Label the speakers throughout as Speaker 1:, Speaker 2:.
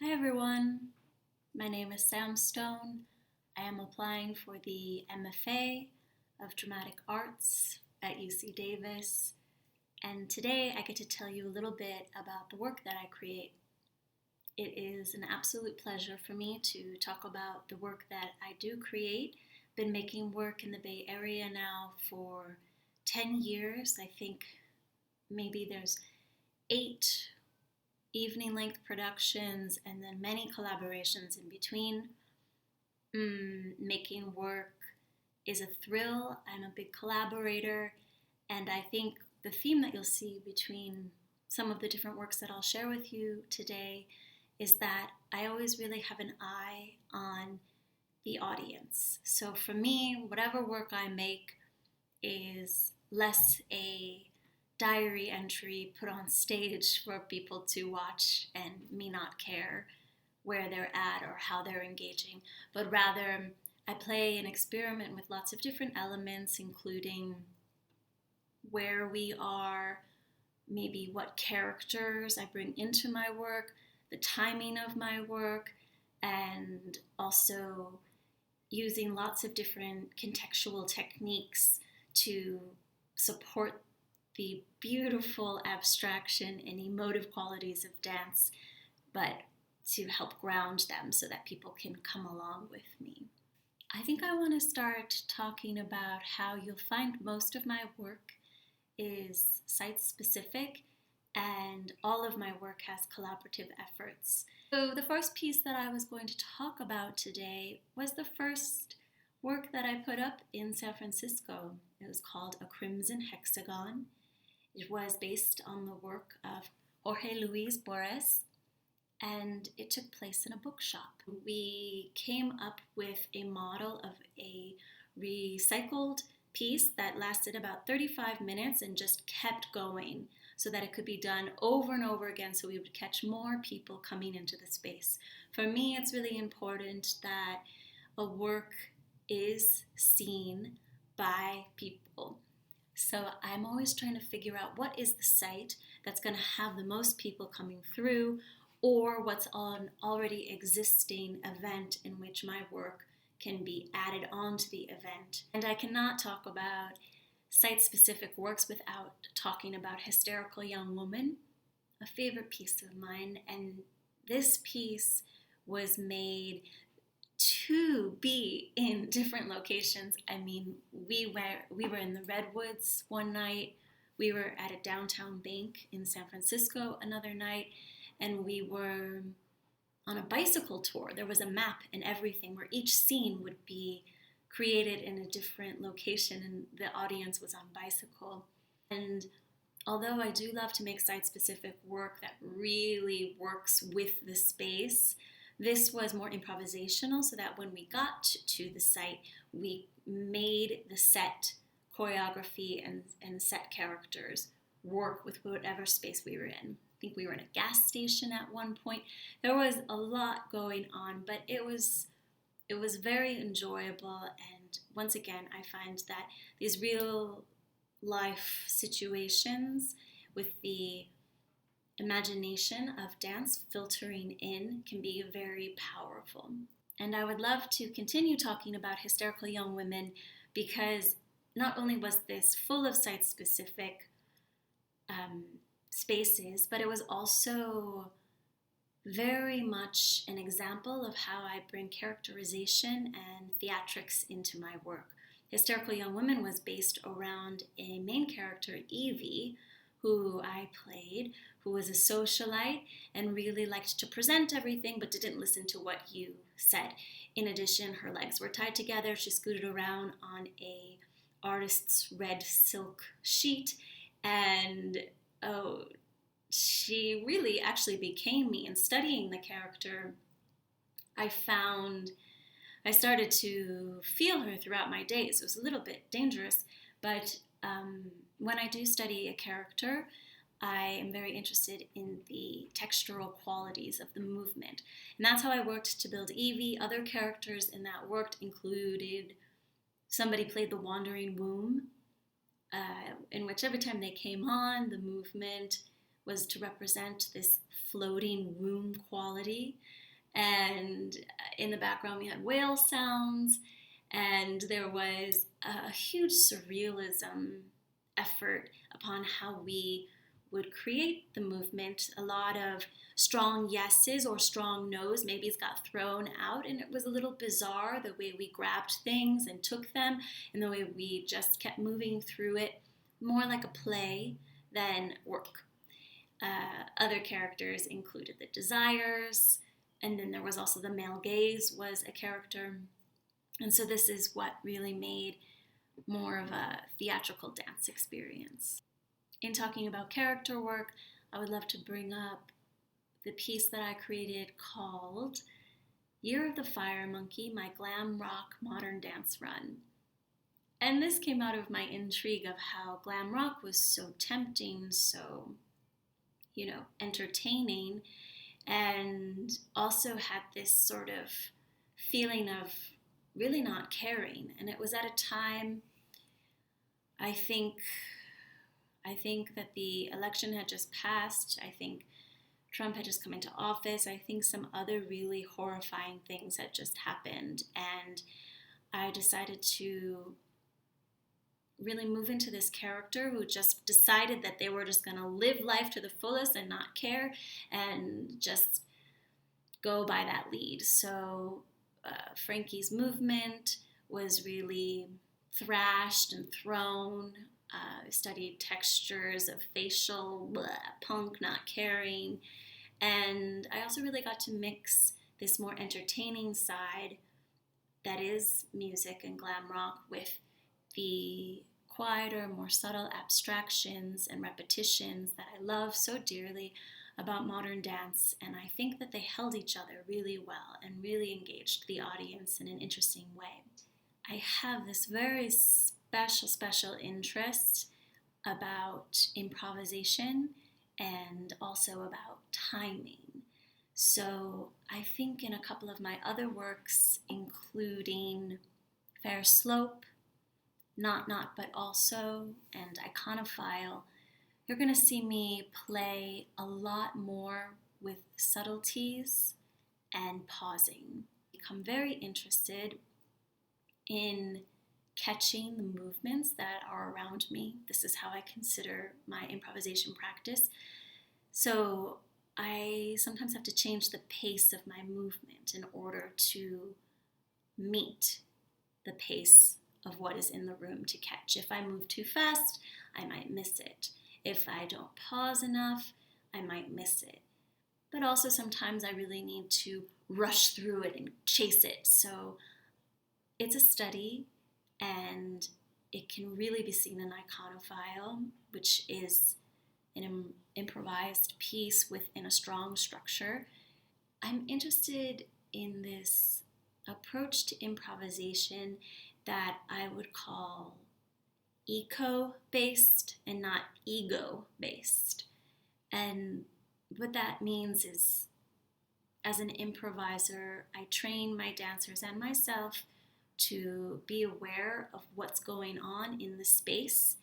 Speaker 1: Hi everyone, my name is Sam Stone. I am applying for the MFA of Dramatic Arts at UC Davis, and today I get to tell you a little bit about the work that I create. It is an absolute pleasure for me to talk about the work that I do create. Been making work in the Bay Area now for 10 years. I think maybe there's 8 evening length productions and then many collaborations in between. Making work is a thrill. I'm a big collaborator, and I think the theme that you'll see between some of the different works that I'll share with you today is that I always really have an eye on the audience. So for me, whatever work I make is less a diary entry put on stage for people to watch and me not care where they're at or how they're engaging, but rather I play and experiment with lots of different elements, including where we are, maybe what characters I bring into my work, the timing of my work, and also using lots of different contextual techniques to support the beautiful abstraction and emotive qualities of dance, but to help ground them so that people can come along with me. I think I want to start talking about how you'll find most of my work is site-specific, and all of my work has collaborative efforts. So the first piece that I was going to talk about today was the first work that I put up in San Francisco. It was called A Crimson Hexagon. It was based on the work of Jorge Luis Borges, and it took place in a bookshop. We came up with a model of a recycled piece that lasted about 35 minutes and just kept going so that it could be done over and over again so we would catch more people coming into the space. For me, it's really important that a work is seen by people. So I'm always trying to figure out what is the site that's going to have the most people coming through, or what's on already existing event in which my work can be added onto the event. And I cannot talk about site-specific works without talking about Hysterical Young Woman, a favorite piece of mine. And this piece was made to be in different locations. I mean, we were in the Redwoods one night, we were at a downtown bank in San Francisco another night, and we were on a bicycle tour. There was a map and everything where each scene would be created in a different location, and the audience was on bicycle. And although I do love to make site-specific work that really works with the space, this was more improvisational, so that when we got to the site, we made the set choreography and set characters work with whatever space we were in. I think we were in a gas station at one point. There was a lot going on, but it was very enjoyable. And once again, I find that these real life situations with the imagination of dance filtering in can be very powerful. And I would love to continue talking about Hysterical Young Women, because not only was this full of site-specific spaces, but it was also very much an example of how I bring characterization and theatrics into my work. Hysterical Young Women was based around a main character, Evie, who I played, who was a socialite and really liked to present everything but didn't listen to what you said. In addition, her legs were tied together. She scooted around on a artist's red silk sheet, and she really actually became me. In studying the character, I started to feel her throughout my days. It was a little bit dangerous, but when I do study a character, I am very interested in the textural qualities of the movement. And that's how I worked to build Evie. Other characters in that work included somebody played the Wandering Womb, in which every time they came on, the movement was to represent this floating room quality. And in the background, we had whale sounds, and there was a huge surrealism effort upon how we would create the movement. A lot of strong yeses or strong nos, maybe it's got thrown out, and it was a little bizarre the way we grabbed things and took them, and the way we just kept moving through it, more like a play than work. Other characters included the desires, and then there was also the male gaze was a character. And so this is what really made more of a theatrical dance experience. In talking about character work, I would love to bring up the piece that I created called Year of the Fire Monkey, My Glam Rock Modern Dance Run. And this came out of my intrigue of how glam rock was so tempting, so, entertaining, and also had this sort of feeling of really not caring. And it was at a time, I think that the election had just passed. I think Trump had just come into office. I think some other really horrifying things had just happened. And I decided to really move into this character who just decided that they were just going to live life to the fullest and not care and just go by that lead. So Frankie's movement was really thrashed and thrown. Studied textures of facial, punk, not caring. And I also really got to mix this more entertaining side that is music and glam rock with the quieter, more subtle abstractions and repetitions that I love so dearly about modern dance. And I think that they held each other really well and really engaged the audience in an interesting way. I have this very special interest about improvisation and also about timing. So I think in a couple of my other works, including Fair Slope, Not But Also, and Iconophile, you're going to see me play a lot more with subtleties and pausing. Become very interested in catching the movements that are around me. This is how I consider my improvisation practice. So I sometimes have to change the pace of my movement in order to meet the pace of what is in the room to catch. If I move too fast, I might miss it. If I don't pause enough, I might miss it. But also sometimes I really need to rush through it and chase it. So it's a study, and it can really be seen in Iconophile, which is an improvised piece within a strong structure. I'm interested in this approach to improvisation that I would call eco-based and not ego-based. And what that means is, as an improviser, I train my dancers and myself to be aware of what's going on in the space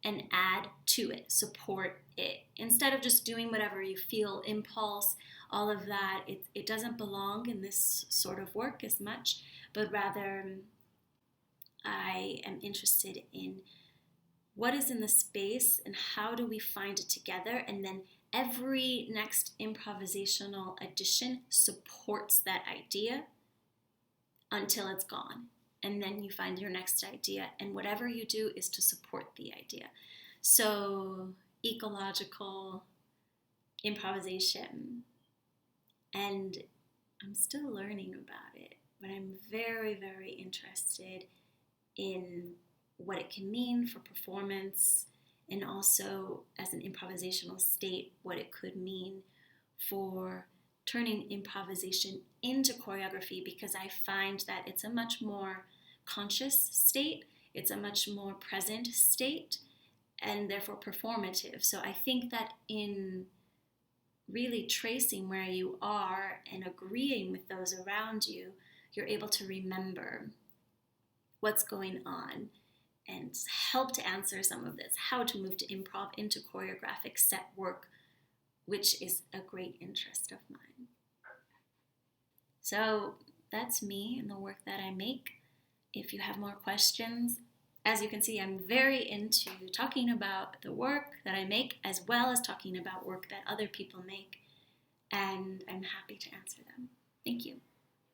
Speaker 1: and add to it, support it. Instead of just doing whatever you feel, impulse, all of that, it doesn't belong in this sort of work as much, but rather I am interested in what is in the space and how do we find it together, and then every next improvisational addition supports that idea until it's gone. And then you find your next idea, and whatever you do is to support the idea. So ecological improvisation. And I'm still learning about it, but I'm very, very interested in what it can mean for performance, and also as an improvisational state, what it could mean for turning improvisation into choreography, because I find that it's a much more conscious state, it's a much more present state, and therefore performative. So I think that in really tracing where you are and agreeing with those around you, you're able to remember what's going on and help to answer some of this, how to move to improv into choreographic set work which is a great interest of mine. So that's me and the work that I make. If you have more questions, as you can see, I'm very into talking about the work that I make as well as talking about work that other people make, and I'm happy to answer them. Thank you.